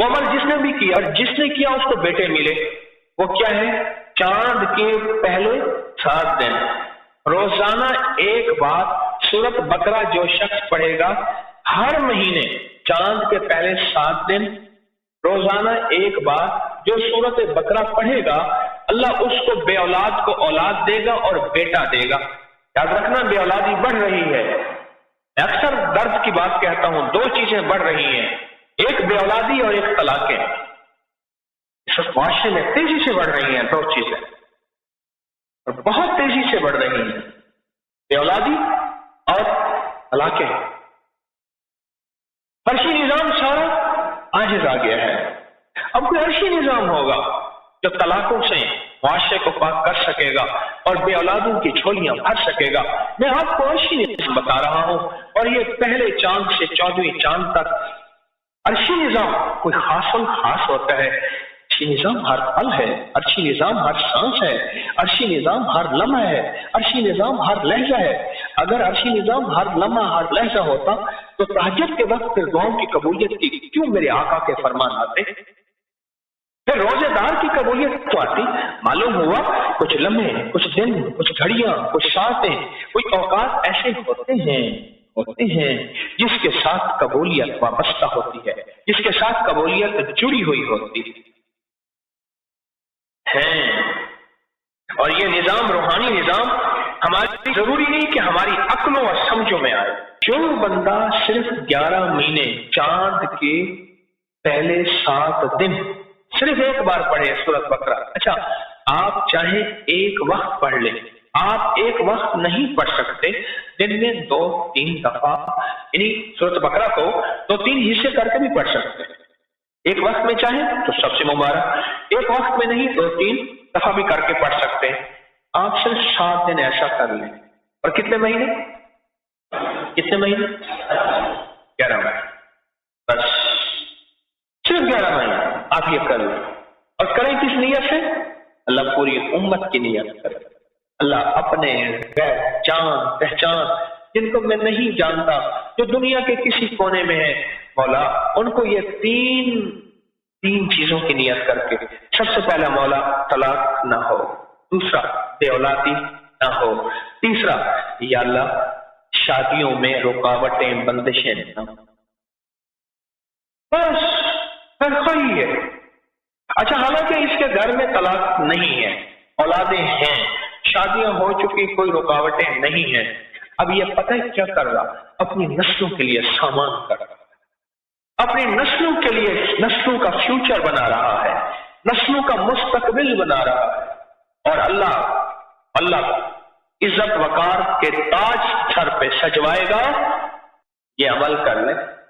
وہ عمل جس نے بھی کیا اور جس نے کیا اس کو بیٹے ملے، وہ کیا ہے؟ چاند کے پہلے 7 دن روزانہ ایک بار سورت بقرہ جو شخص پڑھے گا، ہر مہینے چاند کے پہلے 7 دن روزانہ ایک بار جو سورت بقرہ پڑھے گا، اللہ اس کو بے اولاد کو اولاد دے گا اور بیٹا دے گا۔ یاد رکھنا، بے اولادی بڑھ رہی ہے۔ میں اکثر درد کی بات کہتا ہوں، 2 چیزیں بڑھ رہی ہیں، ایک بے اولادی اور ایک طلاقیں۔ اس وقت معاشرے میں تیزی سے بڑھ رہی ہیں 2 چیزیں، اور بہت تیزی سے بڑھ رہی ہیں، بے اولادی اور طلاقیں۔ عرشی نظام سارا عاجز آ گیا ہے۔ اب کوئی عرشی نظام ہوگا جو طلاقوں سے معاشرے کو پاک کر سکے گا اور بے اولادوں کی جھولیاں بھر سکے گا۔ میں آپ کو عرشی نظام بتا رہا ہوں، اور یہ پہلے چاند سے 14ویں چاند تک عرشی نظام کوئی خاص ہوتا ہے۔ عرشی نظام ہر پل ہے، عرشی نظام ہر سانس ہے، عرشی نظام ہر لمحہ ہے، عرشی نظام ہر لہجہ ہے۔ اگر عرشی نظام ہر لمحہ ہر لہجہ ہوتا تو تہجد کے وقت پھر دعاؤں کی قبولیت کی کیوں میرے آقا کے فرمان آتے؟ پھر روزے دار کی قبولیت تو آتی؟ معلوم ہوا کچھ لمحے، کچھ دن، کچھ گھڑیاں، کچھ ساعتیں، کچھ اوقات ایسے ہوتے ہیں جس کے ساتھ قبولیت وابستہ ہوتی ہے، جس کے ساتھ قبولیت جڑی ہوئی ہوتی ہے۔ اور یہ نظام، روحانی نظام، ہماری ضروری نہیں کہ ہماری عقلوں اور سمجھوں میں آئے۔ جو بندہ صرف 11 مہینے چاند کے پہلے 7 دن صرف ایک بار پڑھے سورت بقرہ، اچھا آپ چاہیں ایک وقت پڑھ لیں، آپ ایک وقت نہیں پڑھ سکتے، دن میں 2-3 دفعہ، یعنی سورت بقرہ کو 2-3 حصے کر کے بھی پڑھ سکتے ہیں۔ ایک وقت میں چاہیں تو سب سے مبارک، ایک وقت میں نہیں 2-3 دفعہ بھی کر کے پڑھ سکتے ہیں۔ آپ صرف 7 دن ایسا کر لیں، اور کتنے مہینے؟ 11 مہینے، بس صرف 11 مہینے آپ یہ کر لیں، اور کریں کس نیت سے؟ اللہ پوری امت کی نیت کرے۔ اللہ اپنے غیر جان پہچان جن کو میں نہیں جانتا، جو دنیا کے کسی کونے میں ہے، مولا ان کو یہ تین چیزوں کی نیت کر کے، سب سے پہلا مولا طلاق نہ ہو، دوسرا بے اولادی نہ ہو، تیسرا یا اللہ شادیوں میں رکاوٹیں بندشیں نہ ہو، بس خواہی ہے۔ اچھا حالانکہ اس کے گھر میں طلاق نہیں ہے، اولادیں ہیں، شادیاں ہو چکی، کوئی رکاوٹیں نہیں ہیں، اب یہ پتہ ہے کیا کر رہا؟ اپنی نسلوں کے لیے سامان کر رہا، اپنی نسلوں کے لیے نسلوں کا فیوچر بنا رہا ہے، نسلوں کا مستقبل بنا رہا ہے، اور اللہ عزت وقار کے تاج سر پہ سجوائے گا۔ یہ عمل کر لیں،